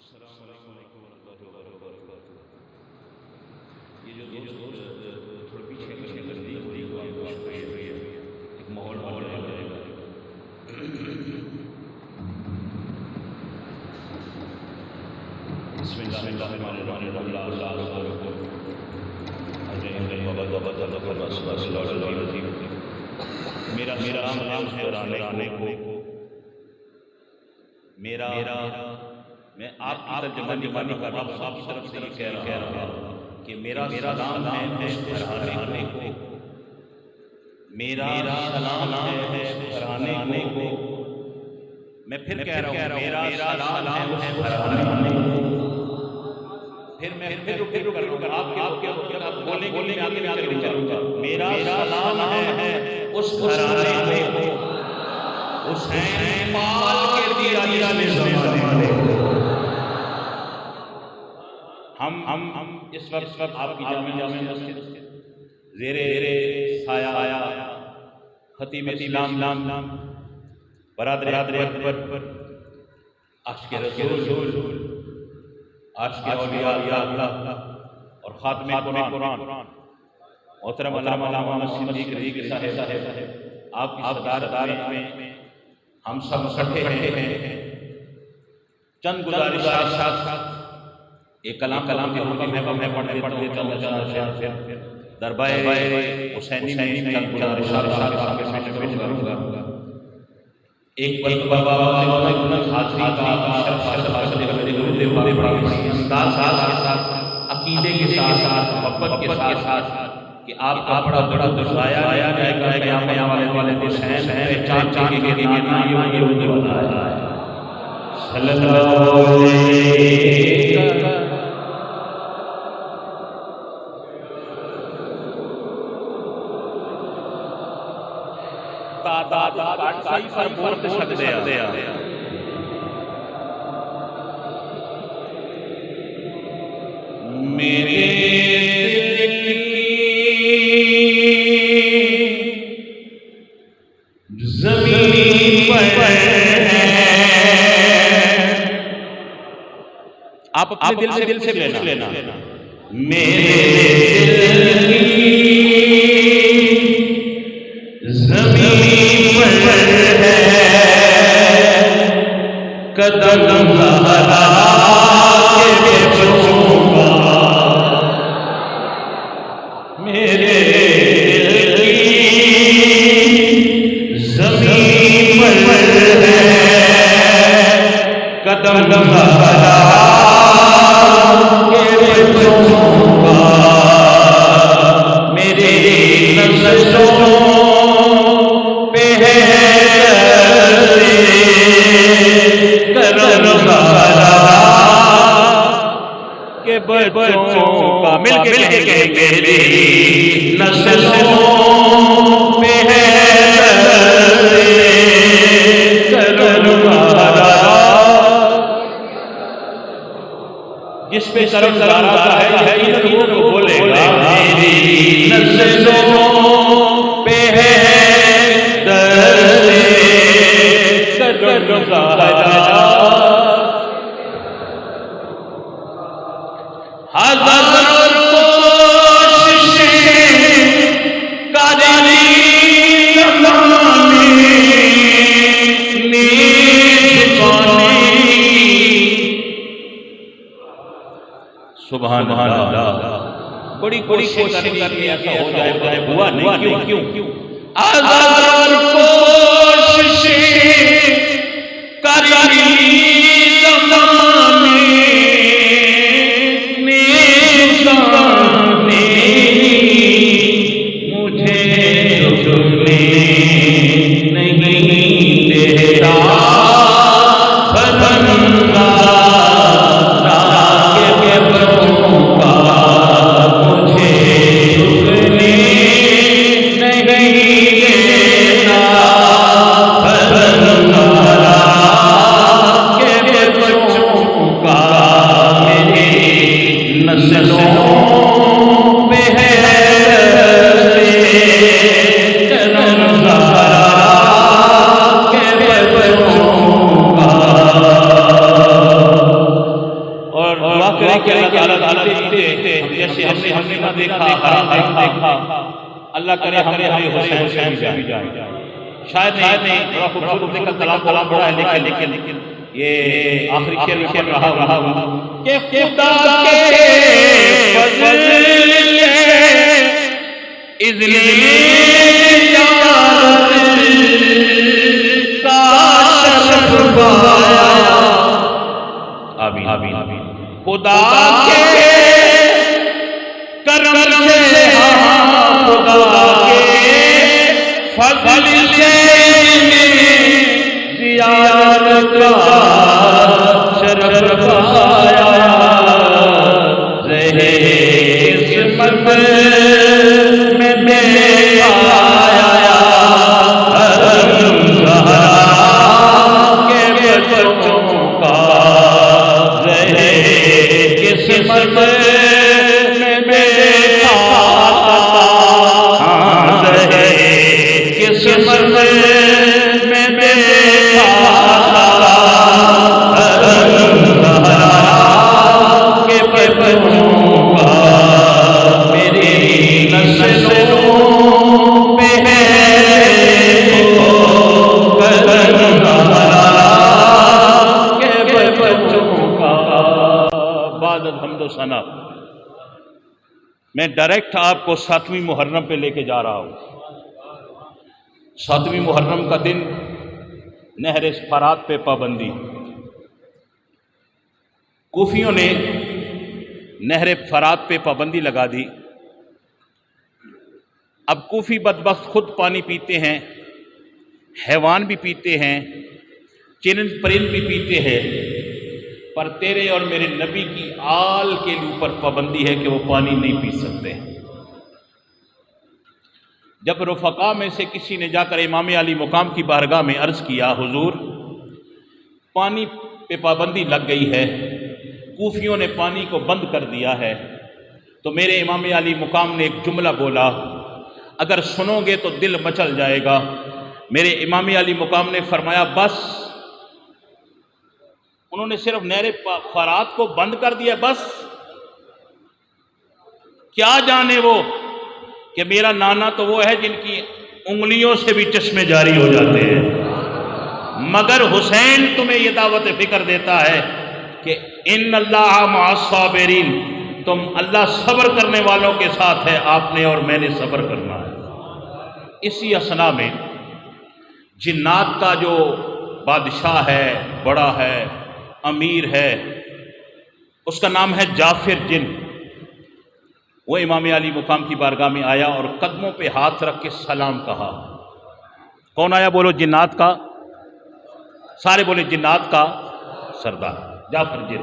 السلام علیکم ورحمۃ اللہ وبرکاتہ۔ یہ جو دوست تھوڑے پیچھے نزدیک ہوئی ایک ماحول بن جائے گا۔ بسم اللہ الرحمن الرحیم۔ میرا نام ہے میرا میں آپ کی ترجمانی کر رہا ہوں، آپ کی طرف سے یہ کہہ رہا ہوں کہ میرا سلام ہے گھرانے کو، میرا سلام ہے گھرانے کو۔ میں پھر کہہ رہا ہوں میرا سلام ہے گھرانے کو۔ پھر میں رک کر لوں گا، آپ بولیں گے میں آگے چلوں گا۔ میرا سلام ہے اس گھرانے کو، حسین پال کے دیرانے زمانے کو۔ ہم اس وقت آپ کی جامع مسجد زیر سایہ خطیب اسلام برادر اکبر عاشق رسول، عاشق اولیاء اللہ اور خاتم قرآن محترم علامہ صدیق رضوی صاحب، آپ کی صدارت میں ہم سب اکٹھے ہیں۔ چند گزارشات ایک کلام کے ہوگی میں پڑھ دیتا ہوں۔ دربار حسینی میں چند گزارشات پیش کروں گا۔ ایک بابا حاضری کا عقیدے کے ساتھ محبت کے ساتھ کہ آپ کا بڑا دشایا جائے گا قیامت والے حسین ہے چاچا کے نانا یہ بنایا ہے صلی اللہ علیہ وسلم۔ میرے زمین پر آپ اپنے دل سے لینا۔ میرے دل زمین پر ہے قدم زہرا کے بچوں کا، میرے دل زمین پر ہے قدم زہرا کے بچوں کا، میرے نقشوں بچوں کا مل کے میری نسلوں پہ ہے جس پہ کرم دارا ہے وہ بولے گا میری نسلوں پہ ہے ہزار کوششیں کاری زمانے نیز پانے سبحان اللہ۔ بڑی کوشش کرنی ایسا ہو جائے ہوا نہیں، کیوں ہزار کوششیں کاری زمانے جیسے ہم نے نہ دیکھا اللہ کرے ہمارے حسین سے بھی جائیں شاید نہیں بڑا خوبصورت دیکھا کلام بڑا ہے لیکن یہ آخری شعر رہا کہ خدا کے فضل سے اذن کا شرف پایا آمین خدا کے کرم سے خدا کے فضل سے زیارت کا شرف پایا رہے قسمت میں میرا آیا زہرا کے بچوں کا رہے قسمت میں میرا رہے قسمت میں میرا کے بچوں کا میری نسلوں پہ ہے کے بچوں کا بعد الحمد و ثنا میں ڈائریکٹ آپ کو 7ویں محرم پہ لے کے جا رہا ہوں 7ویں محرم کا دن نہر فرات پہ پابندی کوفیوں نے نہر فرات پہ پابندی لگا دی اب کوفی بدبخت خود پانی پیتے ہیں حیوان بھی پیتے ہیں چرند پرند بھی پیتے ہیں پر تیرے اور میرے نبی کی آل کے اوپر پابندی ہے کہ وہ پانی نہیں پی سکتے جب رفقا میں سے کسی نے جا کر امام علی مقام کی بارگاہ میں عرض کیا حضور پانی پہ پابندی لگ گئی ہے کوفیوں نے پانی کو بند کر دیا ہے تو میرے امام علی مقام نے ایک جملہ بولا اگر سنو گے تو دل مچل جائے گا میرے امام علی مقام نے فرمایا بس انہوں نے صرف نہر فرات کو بند کر دیا بس کیا جانے وہ کہ میرا نانا تو وہ ہے جن کی انگلیوں سے بھی چشمے جاری ہو جاتے ہیں مگر حسین تمہیں یہ دعوت فکر دیتا ہے کہ ان اللہ مع الصابرین تم اللہ صبر کرنے والوں کے ساتھ ہے آپ نے اور میں نے صبر کرنا ہے اسی اثنا میں جنات کا جو بادشاہ ہے بڑا ہے امیر ہے اس کا نام ہے جعفر جن وہ امام علی مقام کی بارگاہ میں آیا اور قدموں پہ ہاتھ رکھ کے سلام کہا کون آیا بولو جنات کا سارے بولے جنات کا سردار جعفر جن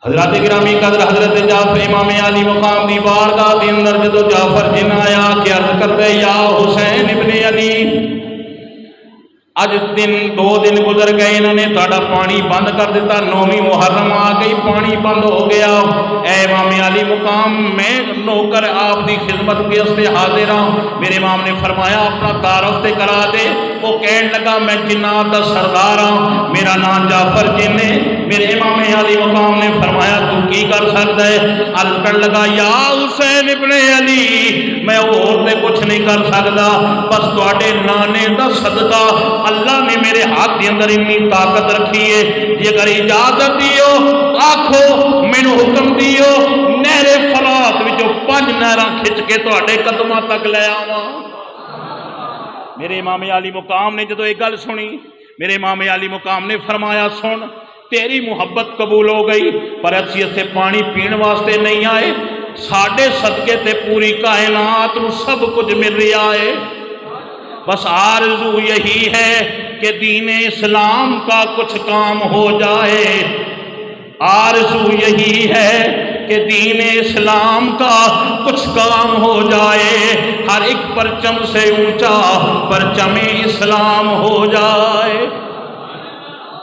حضرات گرامی قدر حضرت جعفر امام علی مقام دی بارگاہ دے اندر جدو جعفر جن آیا کہ عرض کر دے یا حسین ابن علی اج دو دن گزر گئے انہوں نے تھوڑا پانی بند کر دیتا 9ویں محرم آ گئی پانی بند ہو گیا اے امام علی مقام میں نوکر آپ دی خدمت کے استے حاضر ہوں میرے امام نے فرمایا اپنا تعارف تے کرا دے وہ کہنے لگا میں جنات دا سردار ہوں میرا نام جعفر جن ہے میرے امام علی مقام نے فرمایا تو کی کر سکتا ہے عرض کر لگا یا حسین ابن علی میں اور تے کچھ نہیں کر سکتا بس تواڈے نانے دا صدقہ اللہ نے میرے ہاتھ کے اندر اتنی طاقت رکھی ہے یہ اگر اجازت دیو آکھو مینوں حکم دیو نہر فرات وچوں 5 نہراں کھچ کے تواڈے قدماں تک لے آواں میرے امام علی مقام نے جدو ایک گل سنی میرے امام علی مقام نے فرمایا سن تیری محبت قبول ہو گئی پر اسی اسے پانی پین واسطے نہیں آئے ساڈے صدقے تے پوری کائنات نو سب کچھ مل رہا ہے بس آرزو یہی ہے کہ دین اسلام کا کچھ کام ہو جائے آرزو یہی ہے کہ دین اسلام کا کچھ کام ہو جائے ہر ایک پرچم سے اونچا پرچم اسلام ہو جائے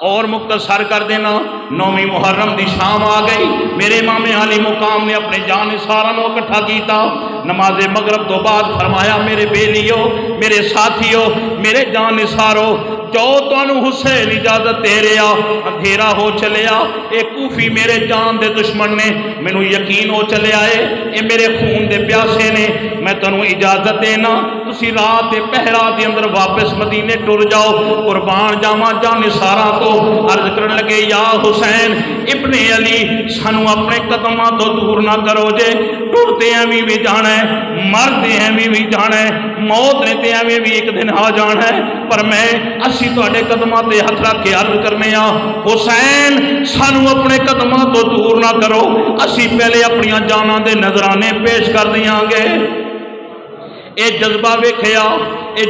اور مختصر کر دینا 9ویں محرم دی شام آ گئی میرے امام علی مقام نے اپنے جان سارا نو اکٹھا کیتا نماز مغرب تو بعد فرمایا میرے بیلیو میرے ساتھیو میرے جان سارو ਜਾਓ ਤੁਹਾਨੂੰ ਹੁਸੈਨ ਇਜਾਜ਼ਤ ਦੇ ਰਿਹਾ। ਅੰਧੇਰਾ ਹੋ ਚੱਲਿਆ, ਇਹ ਕੂਫੀ ਮੇਰੇ ਜਾਨ ਦੇ ਦੁਸ਼ਮਣ ਨੇ, ਮੈਨੂੰ ਯਕੀਨ ਹੋ ਚੱਲਿਆ ਏ ਇਹ ਮੇਰੇ ਖੂਨ ਦੇ ਪਿਆਸੇ ਨੇ। ਮੈਂ ਤੁਹਾਨੂੰ ਇਜਾਜ਼ਤ ਦੇਣਾ, ਤੁਸੀਂ ਰਾਤ ਦੇ ਪਹਿਰਾ ਦੇ ਅੰਦਰ ਵਾਪਸ ਮਦੀਨੇ ਟੁਰ ਜਾਓ। ਕੁਰਬਾਨ ਜਾਵਾਂ ਜਾਨਿਸਾਰਾਂ ਤੋਂ। ਅਰਜ਼ ਕਰਨ ਲੱਗੇ ਯਾ ਹੁਸੈਨ ਇਬਨ ਅਲੀ, ਸਾਨੂੰ ਆਪਣੇ ਕਦਮਾਂ ਤੋਂ ਦੂਰ ਨਾ ਕਰੋ ਜੇ। ਟੁਰਦੇ ਐਵੇਂ ਵੀ ਜਾਣਾ ਹੈ, ਮਰਦੇ ਐਵੇਂ ਵੀ ਜਾਣਾ ਹੈ, ਮੌਤ ਨੇ ਤੇ ਐਵੇਂ ਵੀ ਇੱਕ ਦਿਨ ਆ ਜਾਣਾ ਹੈ। ਪਰ ਮੈਂ ਅਸੀਂ ਤੁਹਾਡੇ ਕਦਮਾਂ ਤੇ ਹੱਥ ਰੱਖ ਕੇ ਅਰਜ਼ ਕਰਨੇ ਆ ਹੁਸੈਨ ਸਾਨੂੰ ਆਪਣੇ ਕਦਮਾਂ ਤੋਂ ਦੂਰ ਨਾ ਕਰੋ, ਅਸੀਂ ਪਹਿਲੇ ਆਪਣੀਆਂ ਜਾਨਾਂ ਦੇ ਨਜ਼ਰਾਨੇ ਪੇਸ਼ ਕਰ ਦਿਆਂਗੇ। ਇਹ ਜਜ਼ਬਾ ਵੇਖਿਆ, ਇਹ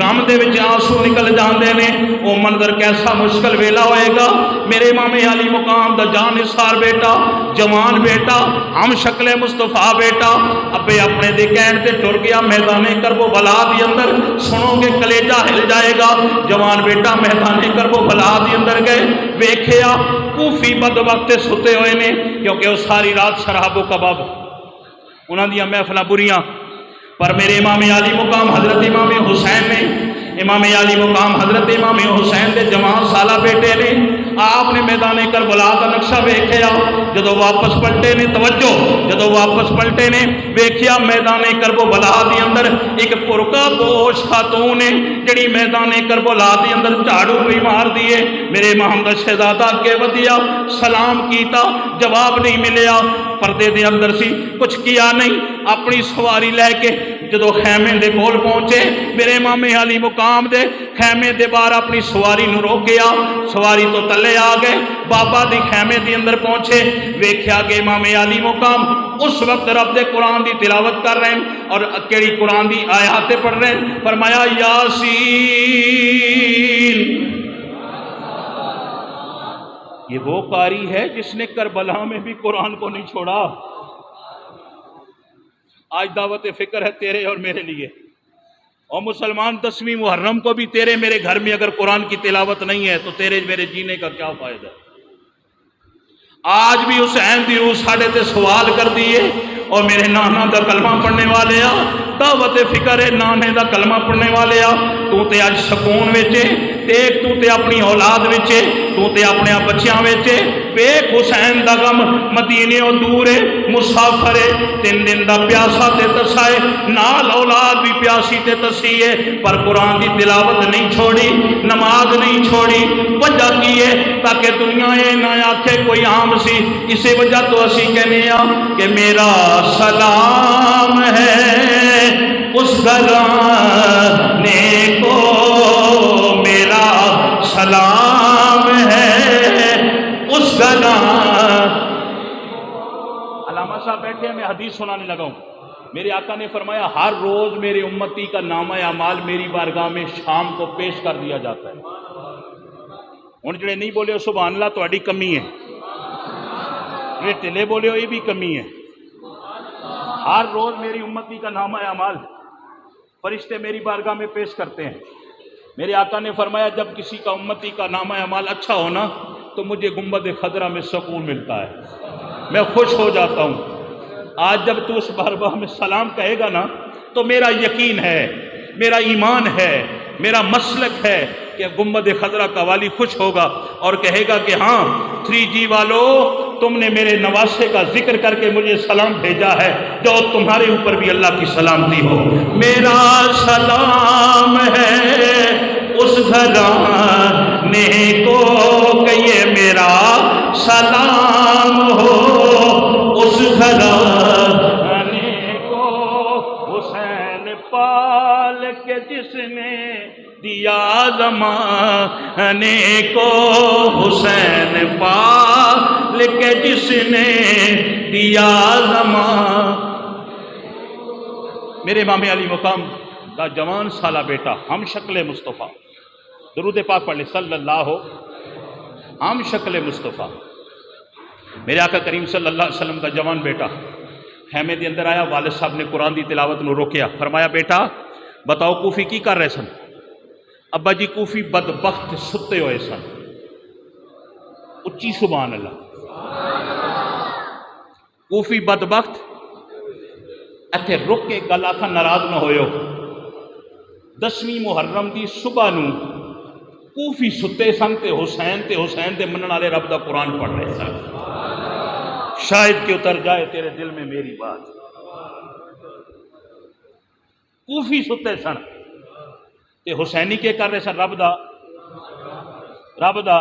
غم دے وچ آنسو نکل جاندے نے، او منظر کیسا مشکل ویلا ہوئے گا۔ میرے امام علی مقام دا جان نثار بیٹا، جوان بیٹا، ہم شکل مصطفیٰ بیٹا ابے اپنے دے کہن تے ٹر گیا میدان کرب و بلا دی اندر۔ سنو گے کلیجہ ہل جائے گا۔ جوان بیٹا میدان کرب و بلا دی اندر گئے، ویکھیا کوفی بد وقت ستے ہوئے نے، کیونکہ وہ ساری رات شراب و کباب انہاں دیاں محفلاں بریاں۔ پر میرے امام علی مقام حضرت امام حسین نے، امام علی مقام حضرت امام حسین دے جوان سالہ بیٹے نے، آپ نے میدان کربلا دا نقشہ ویکھیا۔ جدو واپس پلٹے نے، توجہ، جدو واپس پلٹے نے ویکھیا میدان کربلا دی اندر ایک پرکا پوش خاتون ہے جڑی میدان کربلا دی اندر جھاڑو پئی مار دیے۔ میرے محمد شہزادہ اگے ودیا، سلام کیتا، جواب نہیں ملیا، پردے دے اندر سی، کچھ کیا نہیں۔ اپنی سواری لے کے جدو خیمے دے کول پہنچے، میرے امام علی مقام دے خیمے دے باہر اپنی سواری نو روکیا، سواری تو تلے آ گئے، بابا دی خیمے دے اندر پہنچے، ویکھیا کہ امام علی مقام اس وقت رب دے قرآن دی تلاوت کر رہے ہیں، اور کیڑی قرآن دی آیات پڑھ رہے ہیں۔ فرمایا یاسین، یہ وہ قاری ہے جس نے کربلا میں بھی قرآن کو نہیں چھوڑا۔ آج دعوت فکر ہے تیرے اور میرے لیے، اور مسلمان 10ویں محرم کو بھی تیرے میرے گھر میں اگر قرآن کی تلاوت نہیں ہے تو تیرے میرے جینے کا کیا فائدہ؟ آج بھی حسین دی روح ساڑھے تے سوال کر دیئے، اور میرے نانا دا کلمہ پڑھنے والے آ، دعوت فکر ہے نانے دا کلمہ پڑھنے والے آ، تو تے آج سکون ویچے، دیکھ تو تے اپنی اولاد ویچے، تو تے اپنے بچیاں ویچے، بیک حسین دا غم مدینے و دور ہے، مسافر ہے، 3 دن دا پیاسا تے تسائے، نال اولاد بھی پیاسی تے تسیے، پر قرآن دی تلاوت نہیں چھوڑی، نماز نہیں چھوڑی۔ وجہ کی ہے تاکہ دنیا نہ آکھے کوئی عام سی۔ اسی وجہ تو اسی کہنے کہ میرا سلام ہے اس گھرانے کو، میرا سلام ہے اس گھرانے۔ علامہ صاحب بیٹھے ہیں، میں حدیث سنانے لگا ہوں۔ میرے آقا نے فرمایا ہر روز میرے امتی کا نامہ اعمال میری بارگاہ میں شام کو پیش کر دیا جاتا ہے۔ ان جڑے نہیں بولے سبحان اللہ تو اڈی کمی ہے، یہ ٹلے بولے ہو یہ بھی کمی ہے۔ ہر روز میری امتی کا نامہ اعمال فرشتے میری بارگاہ میں پیش کرتے ہیں۔ میرے آقا نے فرمایا جب کسی کا امتی کا نامہ اعمال اچھا ہونا تو مجھے گنبد خضرا میں سکون ملتا ہے، میں خوش ہو جاتا ہوں۔ آج جب تو اس بارگاہ میں سلام کہے گا نا تو میرا یقین ہے، میرا ایمان ہے، میرا مسلک ہے کہ گنبد خضرا کا والی خوش ہوگا اور کہے گا کہ ہاں 3G والو تم نے میرے نواسے کا ذکر کر کے مجھے سلام بھیجا ہے، جو تمہارے اوپر بھی اللہ کی سلامتی ہو۔ میرا سلام ہے اس گھرانے کو کہ یہ میرا سلام ہو اس گھرانے کو، حسین پال کے جس نے دیا زمانے کو، حسین پال کے جس نے دیا زمانے۔ میرے امام علی مقام دا جوان سالہ بیٹا ہم شکل مصطفیٰ، درود پاک پڑھ لے صلی اللہ ہم شکل مصطفیٰ۔ میرے آقا کریم صلی اللہ علیہ وسلم دا جوان بیٹا خیمے دے اندر آیا، والد صاحب نے قرآن دی تلاوت نو روکیا، فرمایا بیٹا بتاؤ کوفی کی کر رہے سن؟ ابا جی کوفی بدبخت ستے ہوئے سن۔ اچھی سبحان اللہ۔ کوفی بدبخت ایتھے رک کے گل آکھا ناراض نہ ہوئے ہو۔ 10ویں محرم دی صبح نو کوفی ستے سن تے حسین دے منن والے رب دا قرآن پڑھ رہے سن۔ شاید کہ اتر جائے تیرے دل میں میری بات۔ کوفی ستے سن تے حسینی کے کر رہے سن، رب دا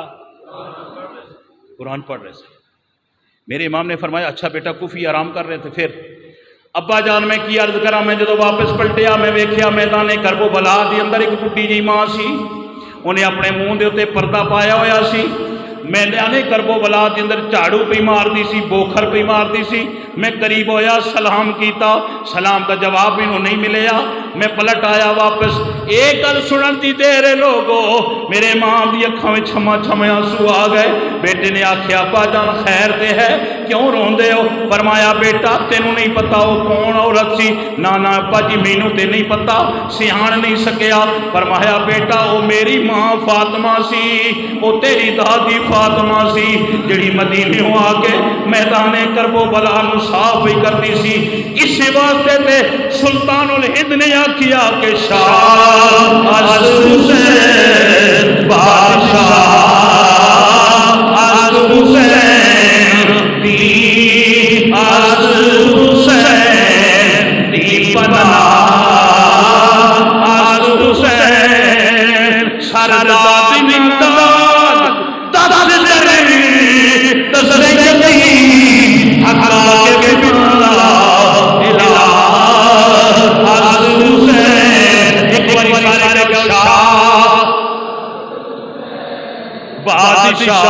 قرآن پڑھ رہے سن۔ میرے امام نے فرمایا اچھا بیٹا کوفی آرام کر رہے تھے، پھر ابا جان میں کی عرض کرا، میں جدو واپس پلٹیا میں ویکھیا میدان کربلا دی اندر ایک بڈھی جی ماں سی، انہیں اپنے منہ دے اوتے پردہ پایا ہویا سی، میدان کربلا دی اندر جھاڑو پئی مار دی سی، بوکھر پئی مار دی سی، میں قریب ہویا سلام کیتا سلام کا جواب انہوں نہیں ملیا میں پلٹ آیا واپس ایک گل سنن دی دیر لوگو میرے ماں دی اکھاں وچ چھما چھما آنسو آ گئے بیٹے نے آکھیا ابا جان خیر تے ہے کیوں روندے ہو فرمایا بیٹا تینوں نہیں پتا وہ کون عورت سی نا نا ابا جی مینوں تے نہیں پتا سیاں نہیں سکیا فرمایا بیٹا وہ میری ماں فاطمہ سی وہ تیری دادی فاطمہ سی جڑی مدینے آ کے میدان کرب و بلا نو صاف بھی کرتی سی اس واسطے تے سلطان الہند نے آکھیا کہ شاہ از حسین بادشاہ از حسین دی از حسین دی پناہ از حسین سرداد منداد دس جرے تصدیق نہیں حقا کے بندہ الہ از حسین ایک باری سارے کا شاہ بادشاہ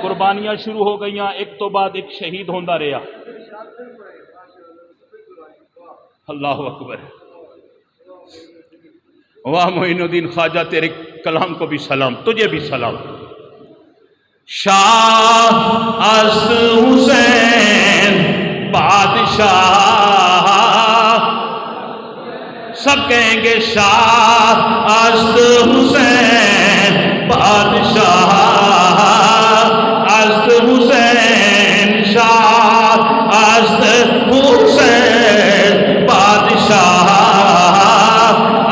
قربانیاں شروع ہو گئیاں ایک تو بعد ایک شہید ہوندہ رہا اللہ اکبر واہ معین الدین خواجہ تیرے کلام کو بھی سلام تجھے بھی سلام شاہ از حسین بادشاہ سب کہیں گے شاہ از حسین بادشاہ از حسین شاہ از حسین بادشاہ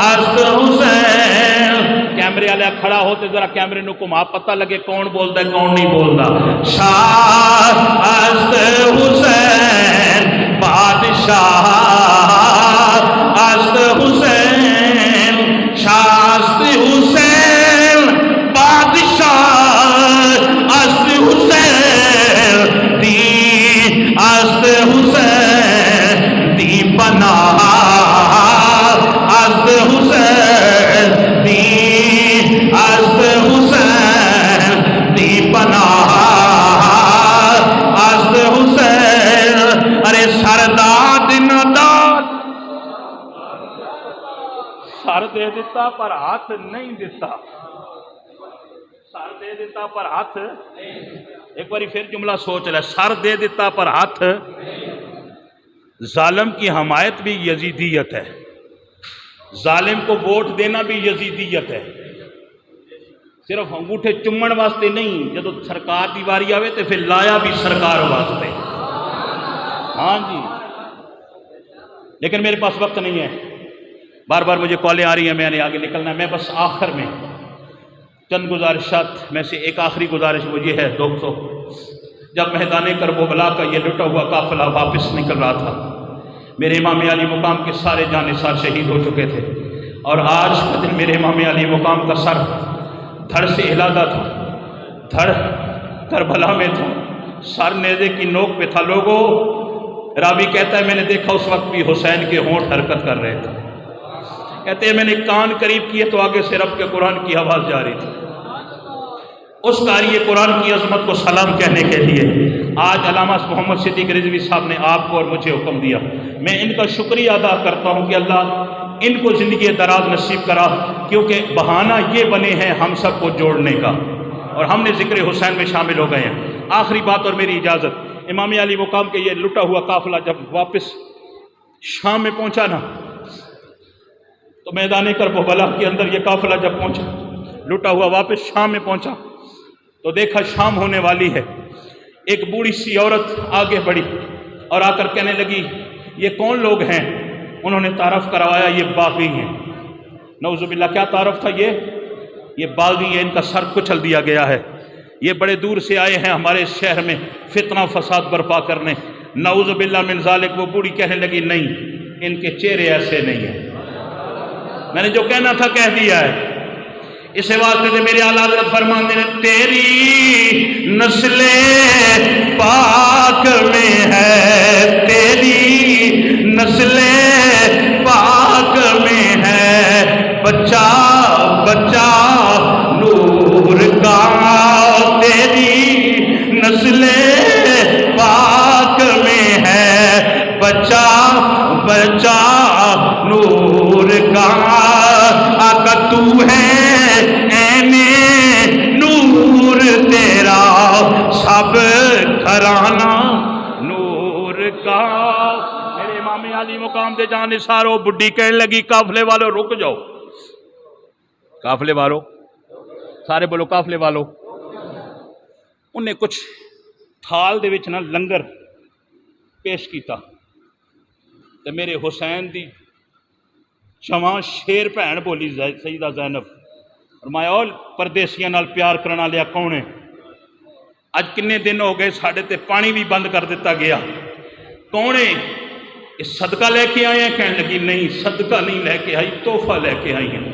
از حسین کیمرے والے کھڑا ہوتے ذرا کیمرے نو کو ماں پتہ لگے کون بولتا ہے کون نہیں بولتا شاہ از حسین بادشاہ از حسین شاہ از حسین بادشاہ از حسین دی از حسین دی پناہ از حسین دی از حسین دی پناہ از حسین ارے سرداد نداد سر دے دیتا پر ہاتھ نہیں دیتا سر دے دیتا پر ہاتھ ایک باری پھر جملہ سوچ لے سر دے دیتا پر ہاتھ ظالم کی حمایت بھی یزیدیت ہے ظالم کو ووٹ دینا بھی یزیدیت ہے صرف انگوٹھے چمن واسطے نہیں جب سرکار دی واری آوے تو پھر لایا بھی سرکار واسطے ہاں جی لیکن میرے پاس وقت نہیں ہے بار بار مجھے کالیں آ رہی ہیں میں نے آگے نکلنا ہے میں بس آخر میں چند گزارشات میں سے ایک آخری گزارش وہ یہ ہے دوستو جب میدان کرب و بلا کا یہ لٹا ہوا قافلہ واپس نکل رہا تھا میرے امام علی مقام کے سارے جانثار شہید ہو چکے تھے اور آج کا دن میرے امام علی مقام کا سر دھڑ سے ہلادا تھا دھڑ کربلا میں تھا سر نیزے کی نوک پہ تھا لوگوں راوی کہتا ہے میں نے دیکھا اس وقت بھی حسین کے ہونٹ حرکت کر رہے تھے کہتے ہیں میں نے کان قریب کیے تو آگے سے رب کے قرآن کی آواز جا رہی تھی اس قاری قرآن کی عظمت کو سلام کہنے کے لیے آج علامہ محمد صدیق رضوی صاحب نے آپ کو اور مجھے حکم دیا میں ان کا شکریہ ادا کرتا ہوں کہ اللہ ان کو زندگی دراز نصیب کرا کیونکہ بہانہ یہ بنے ہیں ہم سب کو جوڑنے کا اور ہم نے ذکر حسین میں شامل ہو گئے ہیں آخری بات اور میری اجازت امام علی مقام کے یہ لٹا ہوا قافلہ جب واپس شام میں پہنچا نا تو میدان کرب و بلا کے اندر یہ قافلہ جب پہنچا لٹا ہوا واپس شام میں پہنچا تو دیکھا شام ہونے والی ہے ایک بوڑھی سی عورت آگے بڑھی اور آ کر کہنے لگی یہ کون لوگ ہیں انہوں نے تعارف کروایا یہ باغی ہیں نعوذ باللہ کیا تعارف تھا یہ باغی ہیں ان کا سر کچل دیا گیا ہے یہ بڑے دور سے آئے ہیں ہمارے شہر میں فتنہ فساد برپا کرنے نعوذ باللہ من ذالک وہ بوڑھی کہنے لگی نہیں ان کے چہرے ایسے نہیں ہیں میں نے جو کہنا تھا کہہ دیا ہے اس واسطے سے میرے اعلیٰ حضرت فرماتے ہیں تیری نسل پاک میں ہے تیری نسل پاک میں ہے بچہ بچہ نور کا تیری نسل آقا تو ہے عین نور تیرا سب گھرانہ نور کا۔ میرے امام علی مقام دے جان نثارو بڈھی کہنے لگی قافلے والو رک جاؤ، قافلے والو سارے بولو قافلے والو۔ انہیں کچھ تھال دے وچ نا لنگر پیش کیتا تے میرے حسین دی جوان شیر بھین بولی سیدہ زینب، فرمایا او پردیسیاں نال پیار کرنا لیا کون ہے؟ اج کنے دن ہو گئے ساڑھے تے پانی بھی بند کر دیتا گیا، کون ہے؟ اس صدقہ لے کے آئے ہیں؟ کہنے لگی نہیں صدقہ نہیں لے کے آئی، تحفہ لے کے آئی ہیں۔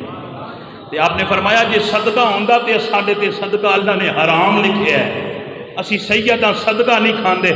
تے آپ نے فرمایا جی صدقہ ہوندہ تے ساڑھے تے صدقہ اللہ نے حرام لکھے ہے، اسی سیدہ صدقہ نہیں کھاندے،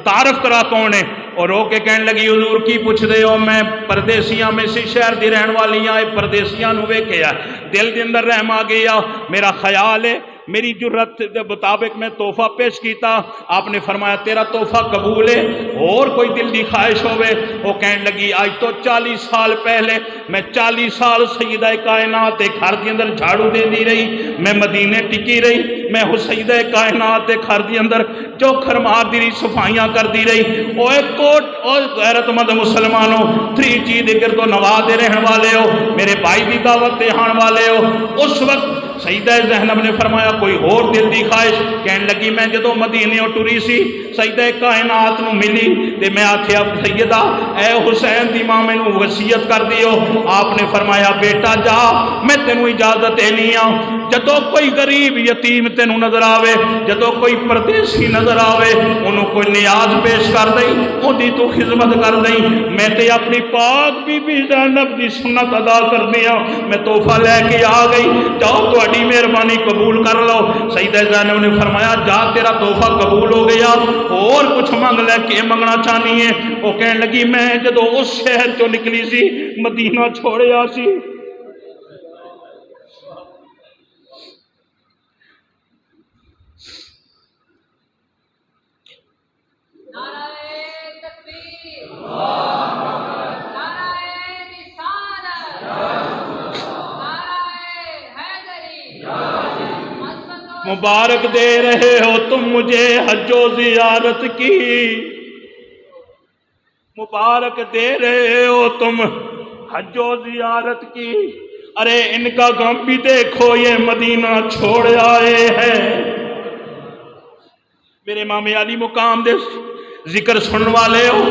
تعارف کرا کون ہے؟ اور رو کے کہنے لگی حضور کی پوچھ دے ہو؟ میں پردیسیاں میں سی شہر دی رہن والی آئے پردیسیاں نوے کیا دل دے اندر رحم آ گیا، میرا خیال ہے میری جرت دے مطابق میں تحفہ پیش کیتا، آپ نے فرمایا تیرا تحفہ قبول ہے، اور کوئی دل دی خواہش ہوئے؟ وہ کہنے لگی آج تو 40 سال پہلے میں 40 سال سیدہ کائنات گھر دے اندر جھاڑو دے دی رہی، میں مدینے ٹکی رہی، میں سیدہ کائنات گھر دے اندر جو خرمار دی رہی صفائیاں کر دی رہی۔ او ایک کوٹ او غیرت مند مسلمانوں 3G دے گرد و نواز دے رہن والے ہو، میرے بھائی دی دعوت دے ہان والے ہو، اس وقت سیدہ زینب نے فرمایا کوئی اور دل دی خواہش؟ کہنے لگی میں جدو مدینے ٹری سی سیدہ کائنات نو ملی تے میں آکھیا سیدہ اے حسین دی ماں میں نو وصیت کر دیو۔ آپ نے فرمایا بیٹا جا میں تینوں اجازت دینی ہوں، جدو کوئی غریب یتیم تینوں نظر آوے، جدو کوئی پردیسی نظر آوے انہوں کوئی نیاز پیش کر دیں، اُن تو خدمت کر دیں، میں تے اپنی پاک بی بی زینب دی سنت ادا کر دیا، میں تحفہ لے کے آ گئی، جاؤ تو اڈی مہربانی قبول کر لو۔ سیدہ زینب نے فرمایا جا تیرا تحفہ قبول ہو گیا، اور کچھ مانگ لے کے منگنا چاہنی ہے؟ وہ کہنے لگی میں جدو اس شہر چو نکلی سی مدینہ چھوڑیا سی، مبارک دے رہے ہو تم مجھے حج و زیارت کی، مبارک دے رہے ہو تم حج و زیارت کی، ارے ان کا غم بھی دیکھو یہ مدینہ چھوڑ آئے ہیں۔ میرے امام علی مقام دے ذکر سنن والے ہو،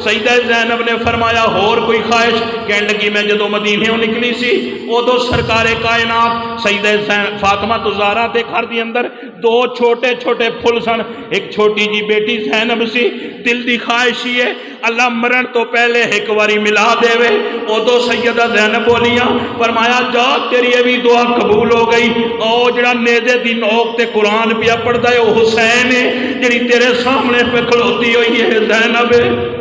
سیدہ زینب نے فرمایا اور کوئی خواہش؟ کہنے لگی میں جدو مدینے ہوں نکلی سی ادو سرکار کائنات سیدہ فاطمہ زہرا دے گھر دی اندر 2 چھوٹے چھوٹے پھل سن، ایک چھوٹی جی بیٹی زینب سی، دل دی خواہش ہی ہے اللہ مرن تو پہلے ایک واری ملا دے وے، ادو سیدہ زینب بولیاں، فرمایا جا تیری یہ بھی دعا قبول ہو گئی، او جڑا نیزے دی نوک تے قرآن پیا پڑھدا ہے او حسین ہے، جڑی تیرے سامنے پہ کھلوتی ہوئی ہے زینب ہے۔